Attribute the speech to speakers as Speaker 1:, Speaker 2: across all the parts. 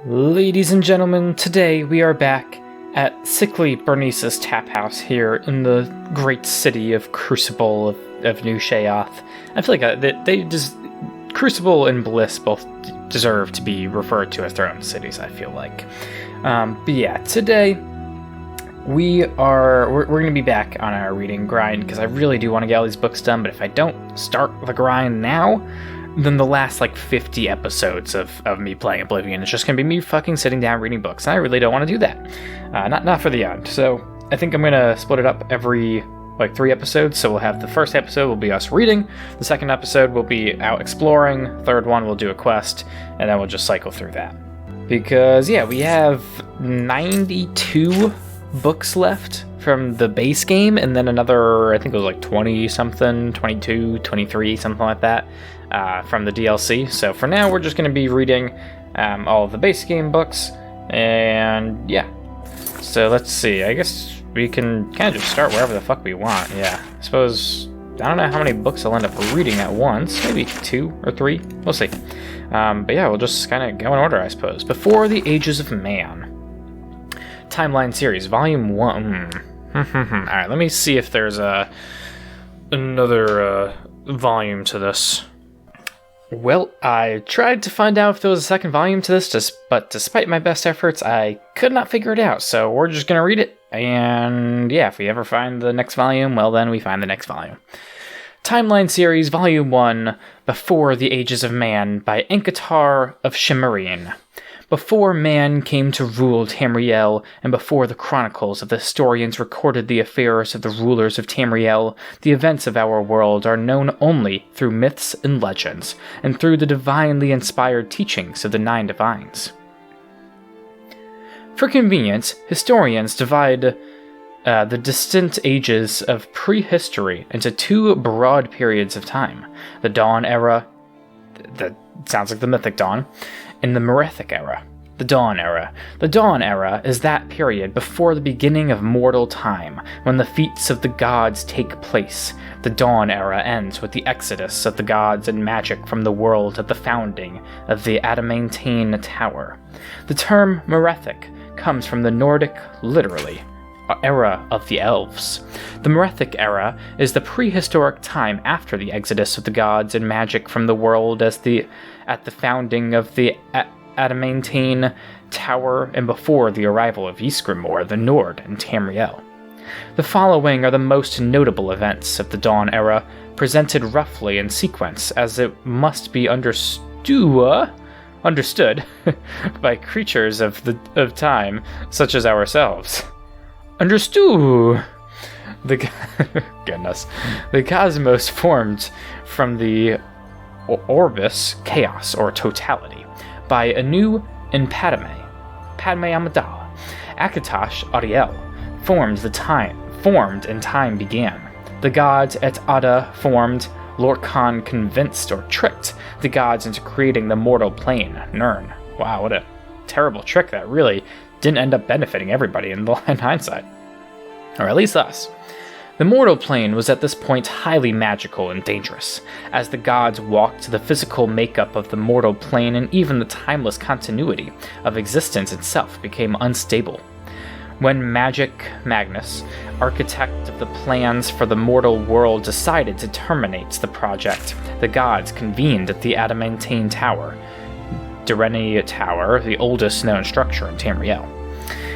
Speaker 1: Ladies and gentlemen, today we are back at sickly Bernice's Tap House here in the great city of Crucible of New Sheoth. I feel like they just Crucible and Bliss both deserve to be referred to as their own cities, I feel like. But yeah, today we're going to be back on our reading grind because I really do want to get all these books done, but if I don't start the grind now, then the last 50 episodes of me playing Oblivion is just going to be me fucking sitting down reading books, and I really don't want to do that. Not for the end. So I think I'm going to split it up every 3 episodes. So we'll have the first episode will be us reading, the second episode will be out exploring, third one we'll do a quest, and then we'll just cycle through that. Because, yeah, we have 92 books left from the base game, and then another, I think it was 20-something, 22, 23, something like that, from the DLC. So for now, we're just going to be reading all of the base game books, and yeah. So let's see, I guess we can kind of just start wherever the fuck we want, yeah. I suppose, I don't know how many books I'll end up reading at once, maybe 2 or 3, we'll see. But yeah, we'll just kind of go in order, I suppose. Before the Ages of Man. Timeline Series, Volume 1. Alright, let me see if there's another volume to this. Well, I tried to find out if there was a second volume to this, but despite my best efforts, I could not figure it out, so we're just gonna read it, and yeah, if we ever find the next volume, well then we find the next volume. Timeline Series, Volume 1, Before the Ages of Man, by Enkatar of Shimmerine. Before man came to rule Tamriel, and before the chronicles of the historians recorded the affairs of the rulers of Tamriel, the events of our world are known only through myths and legends, and through the divinely inspired teachings of the 9 divines. For convenience, historians divide the distant ages of prehistory into 2 broad periods of time: the Dawn Era, that sounds like the Mythic Dawn, and the Merethic Era. The Dawn Era. The Dawn Era is that period before the beginning of mortal time, when the feats of the gods take place. The Dawn Era ends with the exodus of the gods and magic from the world at the founding of the Adamantine Tower. The term Merethic comes from the Nordic, literally, era of the elves. The Merethic Era is the prehistoric time after the exodus of the gods and magic from the world at the founding of the Adamantine Tower and before the arrival of Ysgramor, the Nord, and Tamriel. The following are the most notable events of the Dawn Era, presented roughly in sequence as it must be understood by creatures of time such as ourselves. Understood. Goodness. The cosmos formed from the Orbis, chaos, or totality, by Anu and Padme Amidala. Akatosh Ariel formed and time began. The gods at Ada formed. Lorcan convinced or tricked the gods into creating the mortal plane, Nirn. Wow, what a terrible trick that really didn't end up benefiting everybody in hindsight. Or at least us. The mortal plane was at this point highly magical and dangerous, as the gods walked the physical makeup of the mortal plane, and even the timeless continuity of existence itself became unstable. When Magnus, architect of the plans for the mortal world, decided to terminate the project, the gods convened at the Adamantine Tower, Direni Tower, the oldest known structure in Tamriel,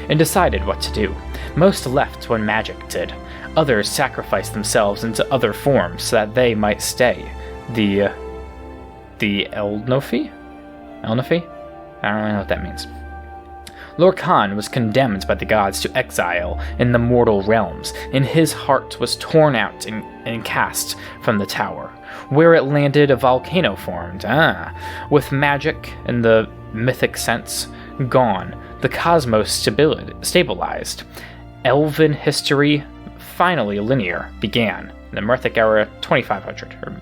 Speaker 1: and decided what to do. Most left when magic did. Others sacrificed themselves into other forms so that they might stay. The Elnofi? I don't really know what that means. Lorcan was condemned by the gods to exile in the mortal realms, and his heart was torn out and cast from the tower. Where it landed, a volcano formed. With magic, in the mythic sense, gone, the cosmos stabilized. Elven history, finally linear, began. The Merethic Era, 2500.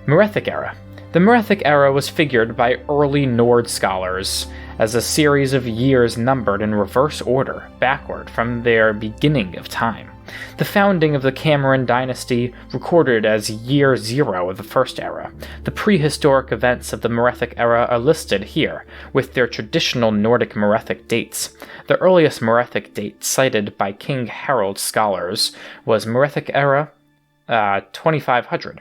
Speaker 1: Merethic Era. The Merethic Era was figured by early Nord scholars as a series of years numbered in reverse order, backward from their beginning of time. The founding of the Cameron dynasty recorded as year 0 of the First Era. The prehistoric events of the Merethic era are listed here, with their traditional Nordic Merethic dates. The earliest Merethic date cited by King Harold scholars was Merethic era 2500,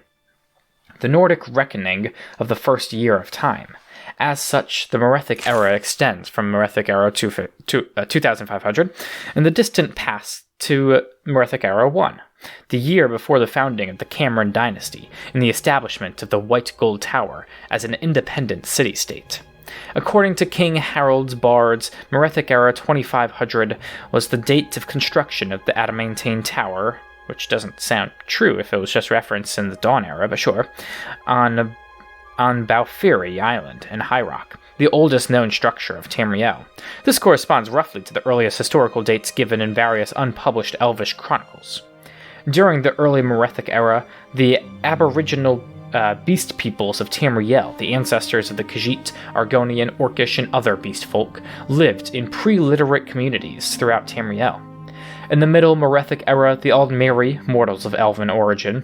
Speaker 1: the Nordic reckoning of the first year of time. As such, the Merethic era extends from Merethic era 2500 in the distant past to Merethic era 1, the year before the founding of the Cameron dynasty and the establishment of the White Gold Tower as an independent city-state. According to King Harold's bards, Merethic era 2500 was the date of construction of the adamantine tower, which doesn't sound true if it was just referenced in the Dawn era, but sure, on Baufiri Island in High Rock, the oldest known structure of Tamriel. This corresponds roughly to the earliest historical dates given in various unpublished Elvish chronicles. During the early Merethic era, the aboriginal beast peoples of Tamriel, the ancestors of the Khajiit, Argonian, Orcish, and other beast folk, lived in pre-literate communities throughout Tamriel. In the Middle Merethic era, the Aldmeri, mortals of elven origin,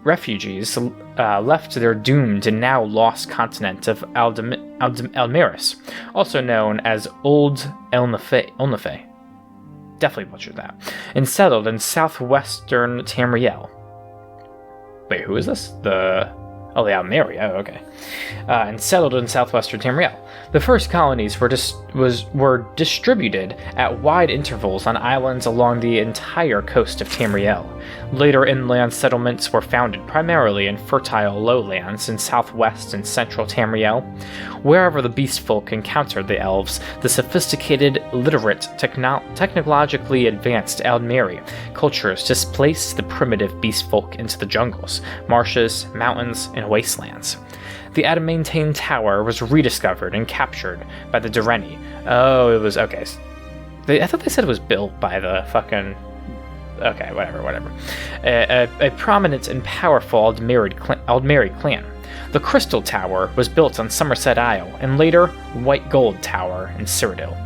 Speaker 1: refugees left their doomed and now lost continent of Aldmeris, also known as Old Elnefe. Definitely butchered that. And settled in southwestern Tamriel. Wait, who is this? The Aldmeri. Oh, okay. And settled in southwestern Tamriel. The first colonies were distributed at wide intervals on islands along the entire coast of Tamriel. Later inland settlements were founded primarily in fertile lowlands in southwest and central Tamriel. Wherever the beast folk encountered the elves, the sophisticated, literate, technologically advanced Aldmeri cultures displaced the primitive beast folk into the jungles, marshes, mountains, and wastelands. The adamantine tower was rediscovered and captured by the Dureni. Oh, it was... okay. I thought they said it was built by the fucking... okay, whatever. A prominent and powerful Aldmeri clan. The Crystal Tower was built on Somerset Isle, and later, White Gold Tower in Cyrodiil.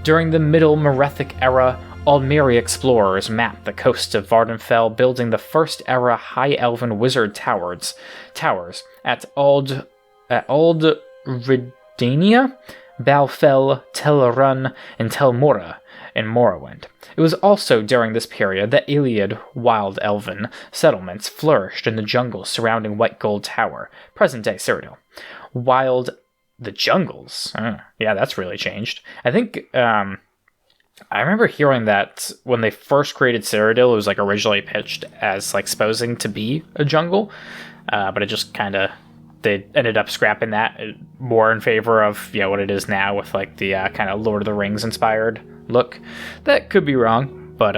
Speaker 1: During the Middle Merethic era, Aldmeri explorers mapped the coast of Vardenfell, building the first era High Elven wizard towers at Ald Ridania, Balfell, Tel Run, and Tel Mora in Morrowind. It was also during this period that Iliad wild elven settlements flourished in the jungles surrounding White Gold Tower, present-day Cyrodiil. The jungles? Yeah, that's really changed. I think... I remember hearing that when they first created Cyrodiil, it was originally pitched as supposing to be a jungle, but it just they ended up scrapping that more in favor of what it is now with the kind of Lord of the Rings inspired look. That could be wrong, but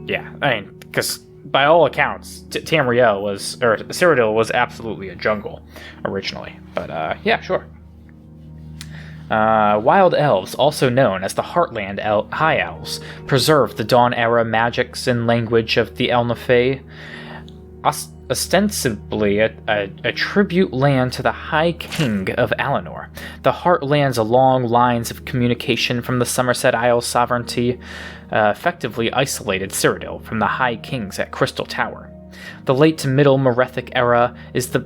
Speaker 1: yeah, I mean, because by all accounts, Cyrodiil was absolutely a jungle originally, but yeah, sure. Wild elves, also known as the Heartland High Elves, preserved the Dawn-era magics and language of the Elnefe, ostensibly a tribute land to the High King of Alinor. The Heartland's long lines of communication from the Somerset Isles sovereignty effectively isolated Cyrodiil from the High Kings at Crystal Tower. The late to middle Merethic era is the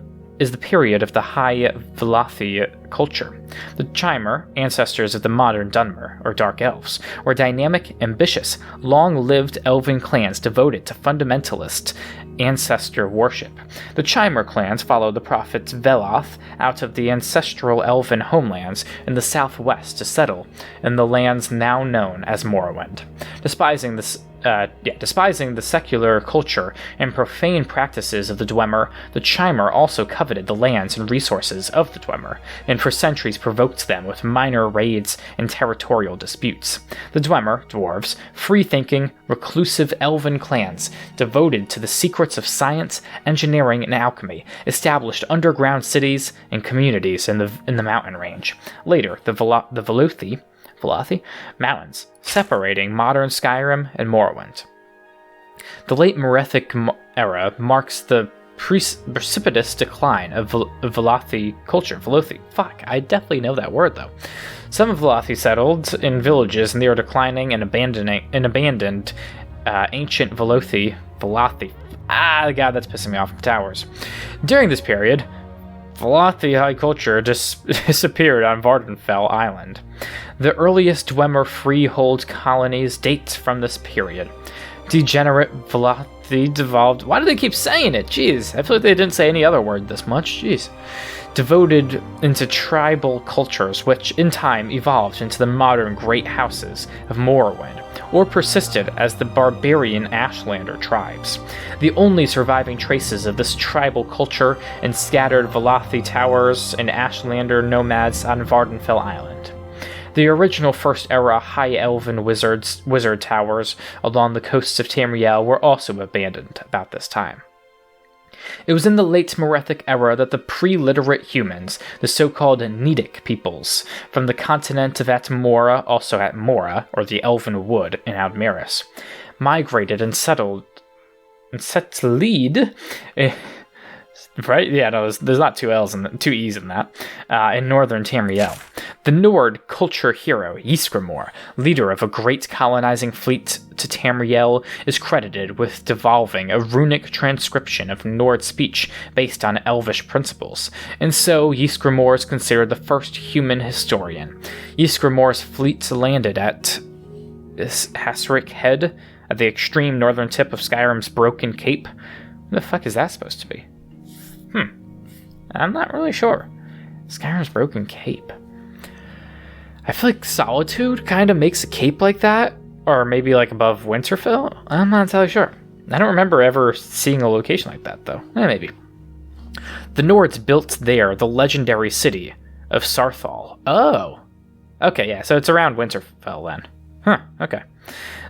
Speaker 1: period of the High Velothi culture. The Chimer, ancestors of the modern Dunmer, or Dark Elves, were dynamic, ambitious, long-lived elven clans devoted to fundamentalist ancestor worship. The Chimer clans followed the prophet Veloth out of the ancestral elven homelands in the southwest to settle in the lands now known as Morrowind. Despising the secular culture and profane practices of the Dwemer, the Chimer also coveted the lands and resources of the Dwemer, and for centuries provoked them with minor raids and territorial disputes. The Dwemer, dwarves, free-thinking, reclusive elven clans, devoted to the secrets of science, engineering, and alchemy, established underground cities and communities in the mountain range. Later, the Velothi Mountains, separating modern Skyrim and Morrowind. The late Merethic era marks the precipitous decline of Velothi culture. Fuck, I definitely know that word though. Some of Velothi settled in villages near declining and abandoned ancient Velothi. God, that's pissing me off. Towers. During this period, Velothi culture disappeared on Vardenfell Island. The earliest Dwemer freehold colonies date from this period. Degenerate Velothi devolved. Why do they keep saying it? Jeez, I feel like they didn't say any other word this much. Jeez. Devoted into tribal cultures, which in time evolved into the modern great houses of Morrowind, or persisted as the barbarian Ashlander tribes. The only surviving traces of this tribal culture in scattered Velothi towers and Ashlander nomads on Vardenfell Island. The original First Era High Elven wizard towers along the coasts of Tamriel were also abandoned about this time. It was in the late Merethic era that the pre-literate humans, the so-called Nedic peoples, from the continent of Atmora, also Atmora, or the Elven Wood in Aldmeris, migrated and settled right? Yeah, no, there's not two E's in that, in northern Tamriel. The Nord culture hero, Ysgramor, leader of a great colonizing fleet to Tamriel, is credited with devolving a runic transcription of Nord speech based on Elvish principles, and so Ysgramor is considered the first human historian. Ysgramor's fleet landed at Hasric Head, at the extreme northern tip of Skyrim's Broken Cape. What the fuck is that supposed to be? I'm not really sure. Skyrim's Broken Cape. I feel like Solitude kind of makes a cape like that, or maybe like above Winterfell. I'm not entirely sure. I don't remember ever seeing a location like that, though. Maybe. The Nords built there the legendary city of Sarthal. Oh. Okay, yeah, so it's around Winterfell then. Huh, okay.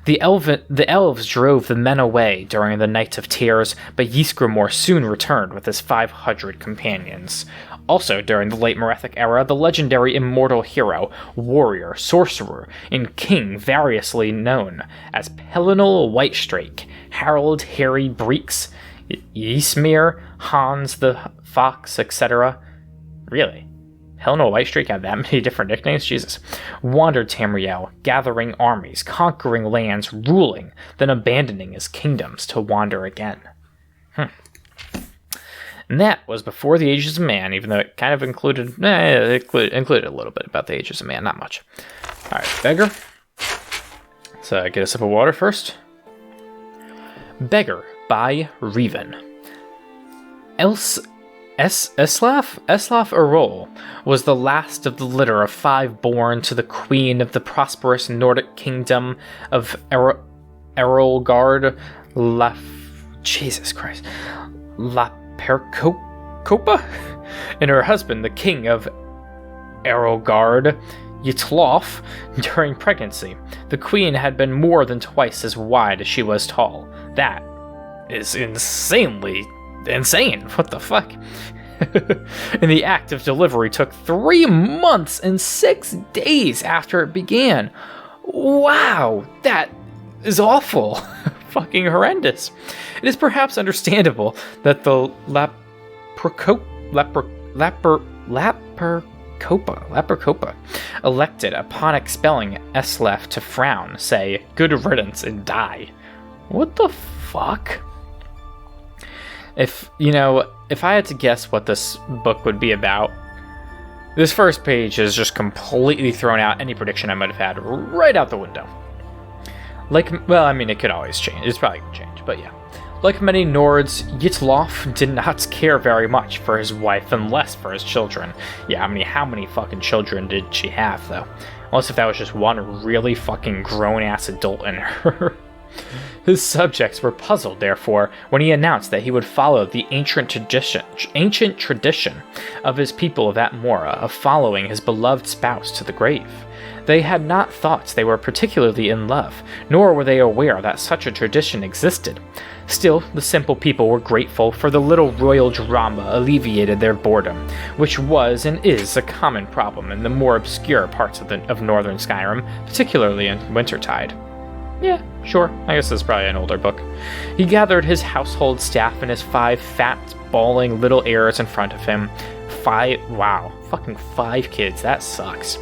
Speaker 1: The elves drove the men away during the Night of Tears, but Ysgramor soon returned with his 500 companions. Also during the late Merethic era, the legendary immortal hero, warrior, sorcerer, and king variously known as Pelinal Whitestrake, Harold Harry Breeks, Ysmir, Hans the Fox, etc. Really? Pelinal Whitestrake had that many different nicknames? Jesus. Wandered Tamriel, gathering armies, conquering lands, ruling, then abandoning his kingdoms to wander again. And that was before the Ages of Man, even though it kind of included a little bit about the Ages of Man, not much. Alright, Beggar. So get a sip of water first. Beggar by Reven. Eslaf Erol was the last of the litter of 5 born to the queen of the prosperous Nordic kingdom of Erolgard Lapercopa, and her husband, the king of Erolgard, Yitlof, during pregnancy. The queen had been more than twice as wide as she was tall. That is insane. What the fuck? And the act of delivery took 3 months and 6 days after it began. Wow, that is awful. Fucking horrendous. It is perhaps understandable that the Lapercopa elected upon expelling Eslaf to frown, say, good riddance, and die. What the fuck? If I had to guess what this book would be about, this first page is just completely thrown out any prediction I might have had right out the window. It could always change. It's probably going to change, but yeah. Like many Nords, Yitlof did not care very much for his wife and less for his children. Yeah, how many fucking children did she have, though? Unless if that was just one really fucking grown-ass adult in her. His subjects were puzzled, therefore, when he announced that he would follow the ancient tradition of his people of Atmora of following his beloved spouse to the grave. They had not thought they were particularly in love, nor were they aware that such a tradition existed. Still, the simple people were grateful, for the little royal drama alleviated their boredom, which was and is a common problem in the more obscure parts of northern Skyrim, particularly in wintertide. Yeah, sure, I guess this is probably an older book. He gathered his household staff and his 5 fat, bawling little heirs in front of him. 5 kids, that sucks.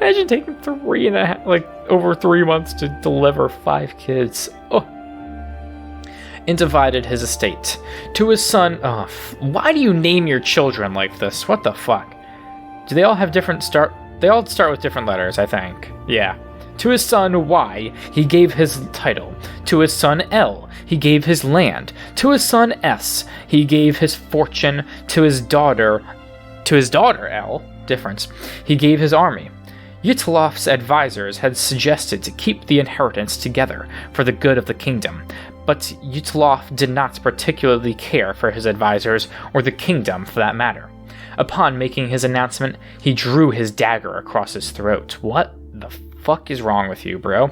Speaker 1: Imagine taking 3.5, like, over 3 months to deliver 5 kids. Oh. And divided his estate. To his son, why do you name your children like this? What the fuck? Do they all have different they all start with different letters, I think. Yeah. To his son Y, he gave his title. To his son L, he gave his land. To his son S, he gave his fortune. To his daughter L, difference, he gave his army. Yutilof's advisors had suggested to keep the inheritance together for the good of the kingdom, but Yutilof did not particularly care for his advisors, or the kingdom for that matter. Upon making his announcement, he drew his dagger across his throat. What the fuck is wrong with you, bro?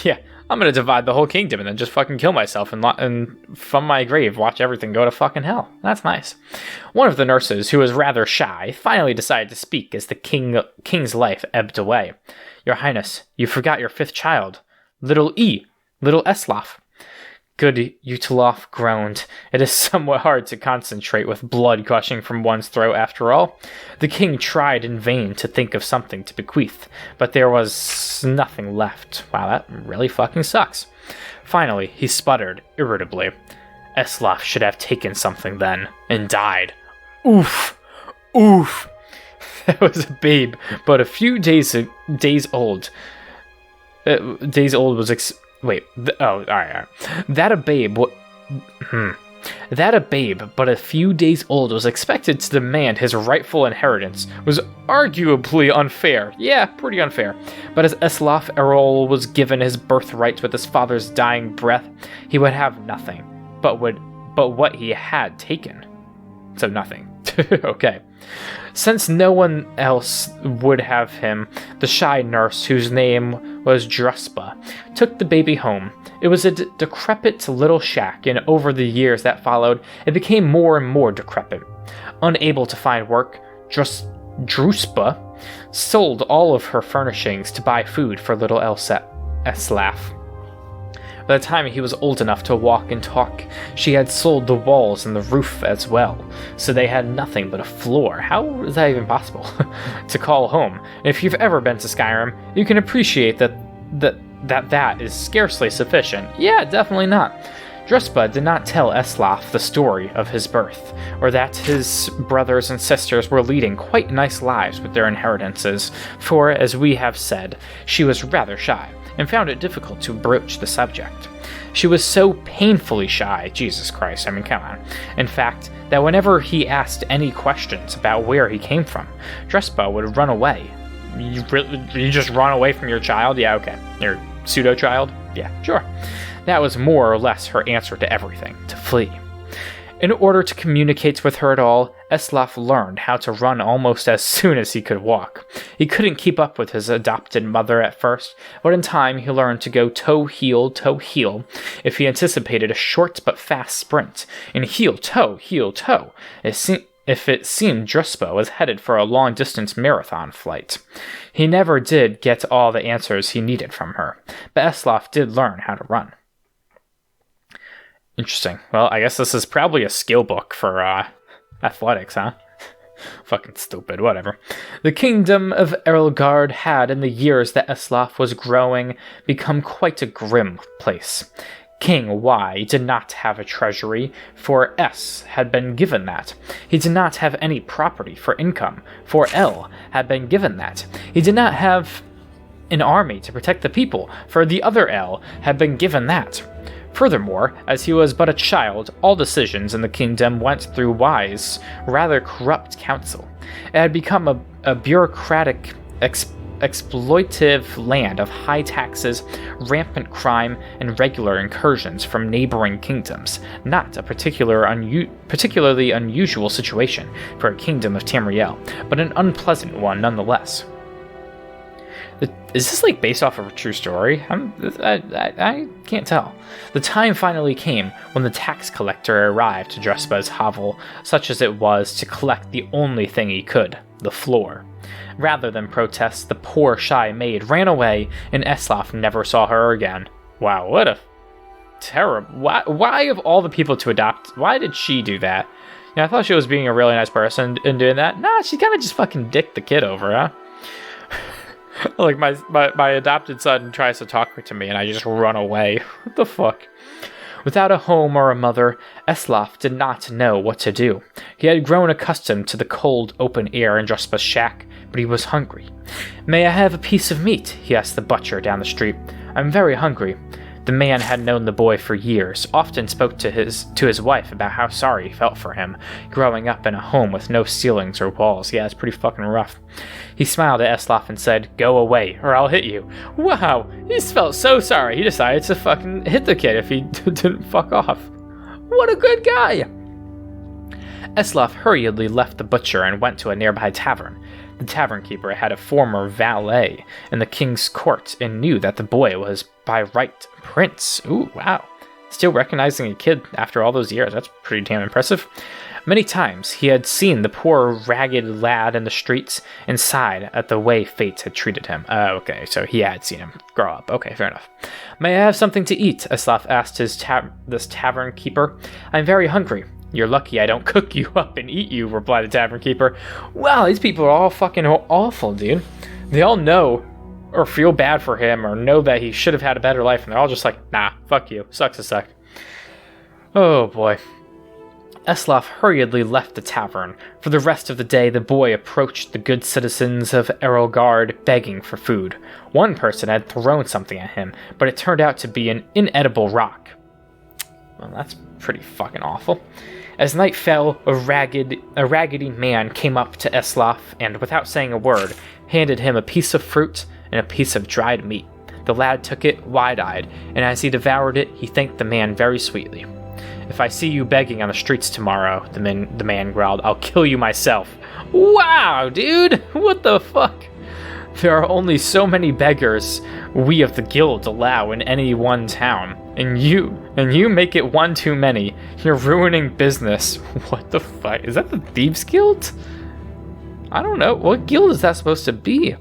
Speaker 1: Yeah, I'm gonna divide the whole kingdom and then just fucking kill myself and from my grave watch everything go to fucking hell. That's nice. One of the nurses, who was rather shy, finally decided to speak as the king's life ebbed away. Your Highness, you forgot your 5th child, little Eslaf. Good Yutilof groaned. It is somewhat hard to concentrate with blood gushing from one's throat after all. The king tried in vain to think of something to bequeath, but there was nothing left. Wow, that really fucking sucks. Finally, he sputtered irritably. Eslaf should have taken something then, and died. Oof. Oof. That was a babe, but a few days old. Alright. That a babe, but a few days old, was expected to demand his rightful inheritance was arguably unfair. Yeah, pretty unfair. But as Eslaf Errol was given his birthright with his father's dying breath, he would have nothing but what he had taken. So nothing. Okay. Since no one else would have him, the shy nurse, whose name was Druspa, took the baby home. It was a decrepit little shack, and over the years that followed, it became more and more decrepit. Unable to find work, Druspa sold all of her furnishings to buy food for little Eslaf. By the time he was old enough to walk and talk, she had sold the walls and the roof as well, so they had nothing but a floor. How is that even possible? To call home. And if you've ever been to Skyrim, you can appreciate that is scarcely sufficient. Yeah, definitely not. Druspa did not tell Eslaf the story of his birth, or that his brothers and sisters were leading quite nice lives with their inheritances, for, as we have said, she was rather shy, and found it difficult to broach the subject. She was so painfully shy, Jesus Christ, I mean, come on. In fact, that whenever he asked any questions about where he came from, Druspa would run away. You just run away from your child? Yeah, okay. Your pseudo-child? Yeah, sure. That was more or less her answer to everything, to flee. In order to communicate with her at all, Eslaf learned how to run almost as soon as he could walk. He couldn't keep up with his adopted mother at first, but in time he learned to go toe-heel if he anticipated a short but fast sprint, and heel-toe if it seemed Druspa was headed for a long-distance marathon flight. He never did get all the answers he needed from her, but Eslaf did learn how to run. Interesting. Well, I guess this is probably a skill book for athletics, huh? Fucking stupid, whatever. The kingdom of Erelgard had, in the years that Eslaf was growing, become quite a grim place. King Y did not have a treasury, for S had been given that. He did not have any property for income, for L had been given that. He did not have an army to protect the people, for the other L had been given that. Furthermore, as he was but a child, all decisions in the kingdom went through Y's rather corrupt council. It had become a bureaucratic, exploitive land of high taxes, rampant crime, and regular incursions from neighboring kingdoms. Not a particularly unusual situation for a kingdom of Tamriel, but an unpleasant one nonetheless. Is this like based off of a true story? I can't tell. The time finally came when the tax collector arrived to Druspa's hovel, such as it was, to collect the only thing he could, the floor. Rather than protest, the poor shy maid ran away, and Eslaf never saw her again. Wow, what a terrible... Why of all the people to adopt, why did she do that? I thought she was being a really nice person in doing that. Nah, she kind of just fucking dicked the kid over, huh? Like my adopted son tries to talk to me and I just run away. What the fuck? Without a home or a mother, Eslaf did not know what to do. He had grown accustomed to the cold, open air in Druspa's shack, but he was hungry. "May I have a piece of meat?" he asked the butcher down the street. "I'm very hungry." The man had known the boy for years, often spoke to his wife about how sorry he felt for him, growing up in a home with no ceilings or walls. Yeah, it's pretty fucking rough. He smiled at Eslaf and said, "Go away, or I'll hit you." Wow, he felt so sorry he decided to fucking hit the kid if he didn't fuck off. What a good guy! Eslaf hurriedly left the butcher and went to a nearby tavern. The tavern keeper had a former valet in the king's court and knew that the boy was by right prince. Ooh, wow. Still recognizing a kid after all those years, that's pretty damn impressive. Many times he had seen the poor ragged lad in the streets and sighed at the way fate had treated him. Okay, so he had seen him grow up. Okay, fair enough. "May I have something to eat?" Eslaf asked this tavern keeper. "I'm very hungry." "You're lucky I don't cook you up and eat you," replied the tavern keeper. Wow, these people are all fucking awful, dude. They all know or feel bad for him or know that he should have had a better life, and they're all just like, nah, fuck you. Sucks to suck. Oh boy. Eslaf hurriedly left the tavern. For the rest of the day, the boy approached the good citizens of Erelgard begging for food. One person had thrown something at him, but it turned out to be an inedible rock. Well, that's pretty fucking awful. As night fell, a raggedy man came up to Eslaf and, without saying a word, handed him a piece of fruit and a piece of dried meat. The lad took it wide-eyed, and as he devoured it, he thanked the man very sweetly. "If I see you begging on the streets tomorrow," the man growled, "I'll kill you myself." Wow, dude! What the fuck? There are only so many beggars we of the guild allow in any one town, and you make it one too many. You're ruining business. What the fuck? Is that the Thieves Guild? I don't know. What guild is that supposed to be?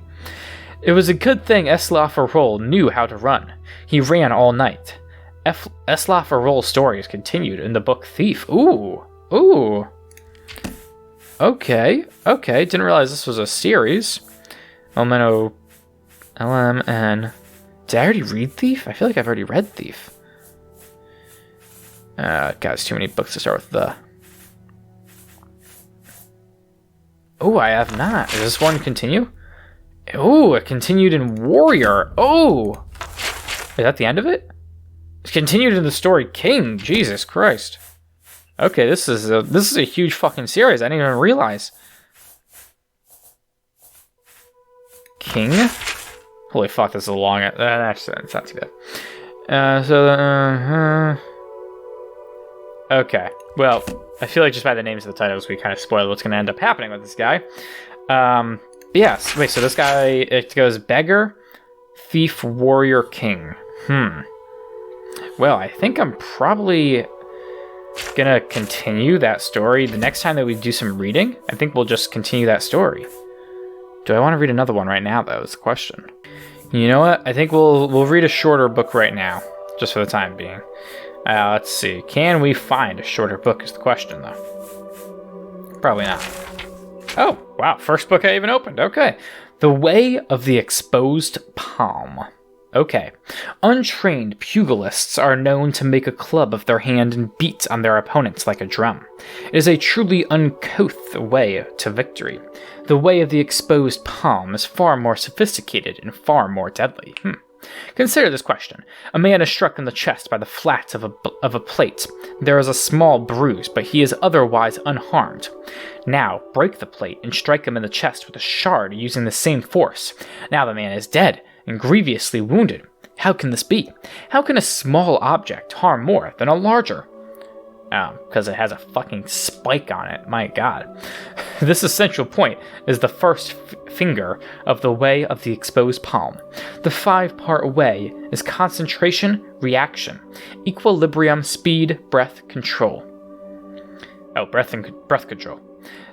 Speaker 1: It was a good thing Eslaf Arol knew how to run. He ran all night. Eslaf Arol's story is continued in the book Thief. Ooh. Okay. Didn't realize this was a series. Elemental LMN. Did I already read Thief? I feel like I've already read Thief. Guys, too many books to start with the. Oh, I have not. Does this one continue? Oh, it continued in Warrior. Oh! Is that the end of it? It's continued in the story King. Jesus Christ. Okay, this is a huge fucking series. I didn't even realize. King? Holy fuck, this is a long. Actually, it's not too bad. Okay. Well, I feel like just by the names of the titles, we kind of spoiled what's going to end up happening with this guy. Yes. Wait. So this guy, it goes Beggar, Thief, Warrior, King. Well, I think I'm probably gonna continue that story. The next time that we do some reading, I think we'll just continue that story. Do I want to read another one right now, though? Is the question. You know what? I think we'll read a shorter book right now, just for the time being. Let's see. Can we find a shorter book is the question, though. Probably not. Oh, wow. First book I even opened. Okay. The Way of the Exposed Palm. Okay. Untrained pugilists are known to make a club of their hand and beat on their opponents like a drum. It is a truly uncouth way to victory. The Way of the Exposed Palm is far more sophisticated and far more deadly. Consider this question. A man is struck in the chest by the flat of a plate. There is a small bruise, but he is otherwise unharmed. Now, break the plate and strike him in the chest with a shard using the same force. Now the man is dead and grievously wounded. How can this be? How can a small object harm more than a larger? Because it has a fucking spike on it. My god. This essential point is the first finger of the Way of the Exposed Palm. The 5-part way is concentration, reaction, equilibrium, speed, breath, control. Breath control.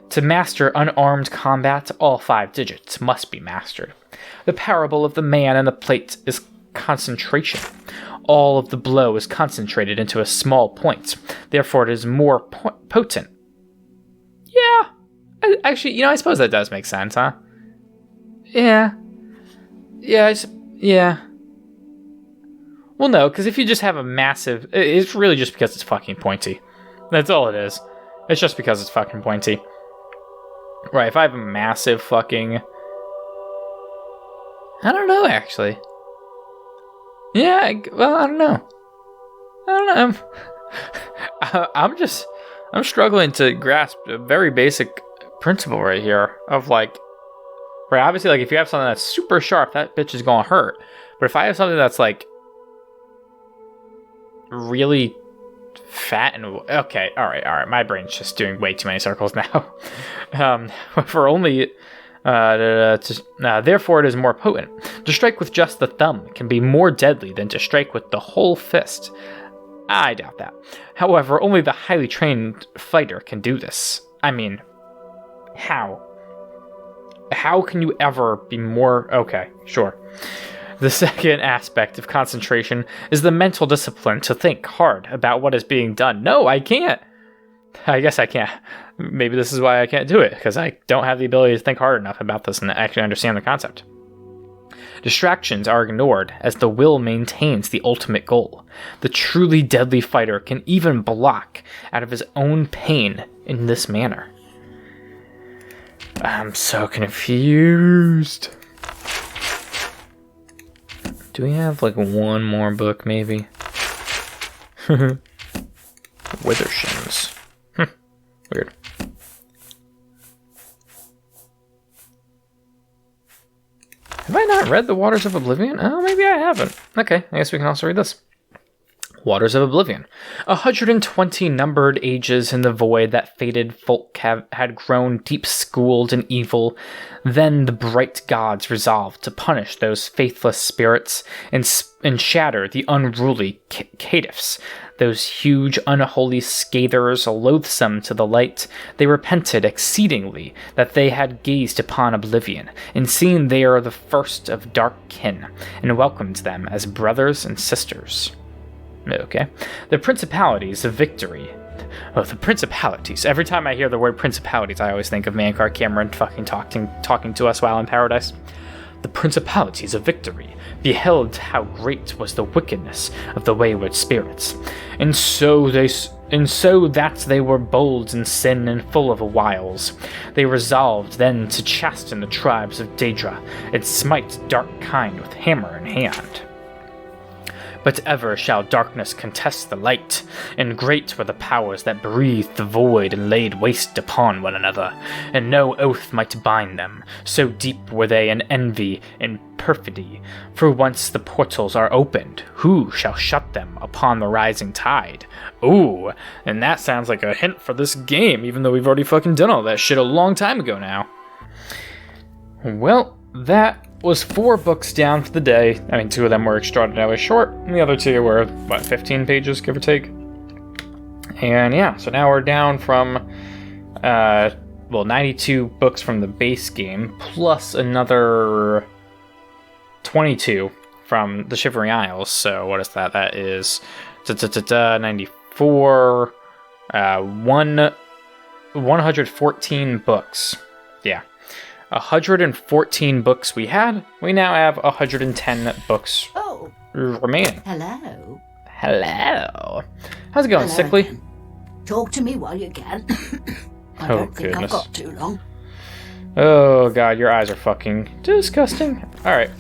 Speaker 1: To master unarmed combat, all 5 digits must be mastered. The parable of the man and the plate is concentration. All of the blow is concentrated into a small point. Therefore, it is more potent. Yeah. Actually, I suppose that does make sense, huh? Yeah. Yeah. Well, no, because if you just have a massive... It's really just because it's fucking pointy. That's all it is. It's just because it's fucking pointy. Right, if I have a massive fucking... I don't know, actually. Yeah, I don't know. I'm struggling to grasp a very basic principle right here of, like... Right, obviously, like, if you have something that's super sharp, that bitch is gonna hurt. But if I have something that's, like... really fat and... Okay, alright. My brain's just doing way too many circles now. For only... therefore it is more potent. To strike with just the thumb can be more deadly than to strike with the whole fist. I doubt that. However, only the highly trained fighter can do this. I mean, how? How can you ever be more... Okay, sure. The second aspect of concentration is the mental discipline to think hard about what is being done. No, I can't. I guess I can't. Maybe this is why I can't do it, because I don't have the ability to think hard enough about this and actually understand the concept. Distractions are ignored as the will maintains the ultimate goal. The truly deadly fighter can even block out of his own pain in this manner. I'm so confused. Do we have like one more book, maybe? Withershins. Weird. Have I not read the Waters of Oblivion? Oh, maybe I haven't. Okay, I guess we can also read this. Waters of Oblivion. 120 numbered ages in the void that fated folk had grown deep-schooled in evil. Then the bright gods resolved to punish those faithless spirits and shatter the unruly caitiffs. Those huge, unholy scathers, loathsome to the light, they repented exceedingly that they had gazed upon oblivion, and seen they are the first of dark kin, and welcomed them as brothers and sisters. Okay. The principalities of victory. Oh, the principalities. Every time I hear the word principalities, I always think of Mankar Cameron fucking talking to us while in paradise. The principalities of victory beheld how great was the wickedness of the wayward spirits, and so that they were bold in sin and full of wiles. They resolved then to chasten the tribes of Daedra, and smite dark kind with hammer in hand. But ever shall darkness contest the light, and great were the powers that breathed the void and laid waste upon one another, and no oath might bind them, so deep were they in envy and perfidy. For once the portals are opened, who shall shut them upon the rising tide? Ooh, and that sounds like a hint for this game, even though we've already fucking done all that shit a long time ago now. Well, that was 4 books down for the day. I mean, 2 of them were extraordinarily short, and the other 2 were, 15 pages, give or take? And yeah, so now we're down from, 92 books from the base game, plus another 22 from the Shivering Isles. So what is that? That is 94, 114 books. Yeah. 114 books we had. We now have 110 books remaining.
Speaker 2: Hello.
Speaker 1: Hello. How's it going, Sickly?
Speaker 2: Again. Talk to me while you can. I don't think I've got too long.
Speaker 1: Oh god, your eyes are fucking disgusting. Alright.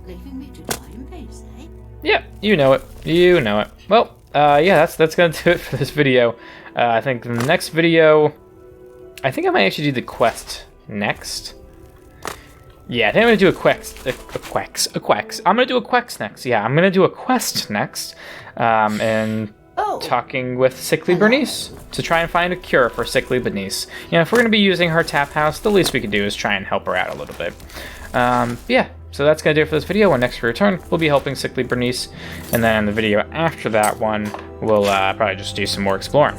Speaker 2: Leaving me to die in peace, eh?
Speaker 1: Yeah, you know it. You know it. Well, yeah, that's gonna do it for this video. I think the next video... I think I might actually do the quest next. Yeah, I think I'm gonna do a quest next. Yeah, I'm gonna do a quest next. And talking with Sickly Bernice to try and find a cure for Sickly Bernice. You know, if we're gonna be using her tap house, the least we can do is try and help her out a little bit. Yeah, so that's gonna do it for this video. When next we return, we'll be helping Sickly Bernice, and then the video after that one, we'll probably just do some more exploring.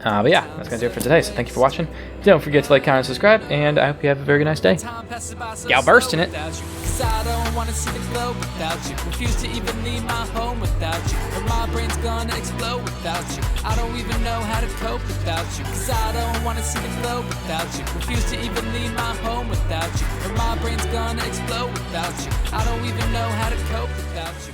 Speaker 1: But yeah, that's gonna do it for today, so thank you for watching. Don't forget to like, comment, and subscribe, and I hope you have a very nice day. Y'all bursting it.
Speaker 3: Cause I don't wanna see the glow without you. Refuse to even leave my home without you. Or my brain's gonna explode without you. I don't even know how to cope without you. Cause I don't wanna see the glow without you. Refuse to even leave my home without you. Or my brain's gonna explode without you. I don't even know how to cope without you.